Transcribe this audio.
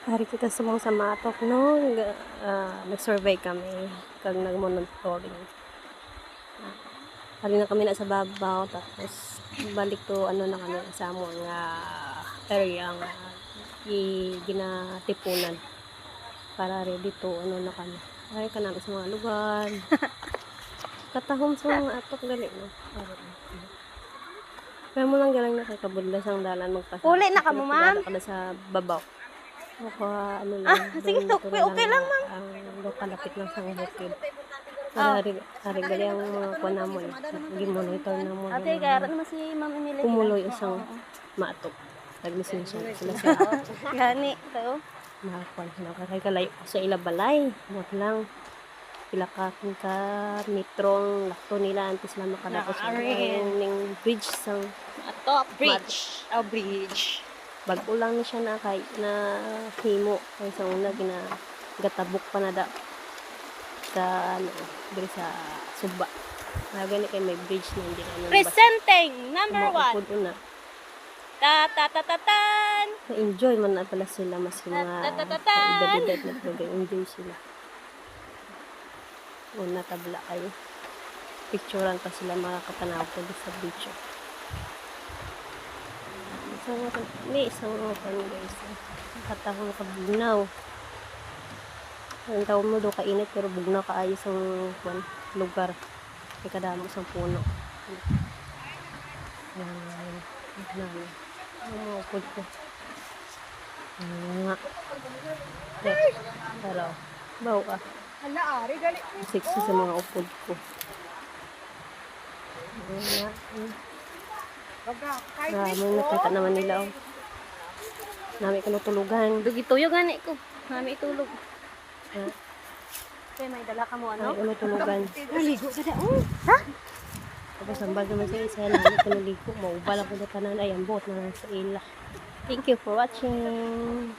Hari kita sumong sa matok no, nag-survey kami kag nag-monitoring. Hari na kami na sa babaw tapos balik to ano na kami sa among nga area nga ginatipunan para ready to ano na kami. Ay kanami sa mga lugar. Katahom sa mga atok gali no. Pero mo lang galang na kay kabudlas ang dalan magpasa. Uli na ka mo, ma'am? Kada sa babaw. Maka ano lang. Sige, okay lang, ma'am. Ang kalapit lang sa bukid. Hari gali ang mga kuha namon. Gimonitor namon. Ate, kaya naman si Ma'am Emily. Kumuloy isang maatok. Naglisensya sila siya. Gani, ito. Makakuan sila. Kaya kalay sa ilabalay. Huwag lang. Pilakakin ka metrong lakto nila antes lang makalapos ng bridge sang Ato, bridge. Bridge. bago lang na siya na kay na himo kay sa una gatabok pa na da sa ano diri sa suba gani kay may bridge na hindi ano Presenting number 1. una Ta-ta-ta-ta-tan. enjoy man na pala sila mas mga edad na enjoy sila una tabla kayo picturean pa sila makakatanaw ko sa bridge. Isang open guys. Katahong kabugnaw. Ang tawag mo daw kainit pero bugnaw kaayos ang lugar. May kadamo sa puno. Ang mga upod ko. Nga. Hello. Baw ka. Sexy sa mga upod ko. Nga. May nakita naman nila. Nami ko natulugan. Dugi tuyo gani ko. Nami itulog. Kaya may dala ka mo ano? Nami ko natulugan. Naligo sa daon. Ha? Tapos ang bago naman sa isa, nami ko naligo. Maubal ako na tanan. Ay, ang boat na sa ila. Thank you for watching.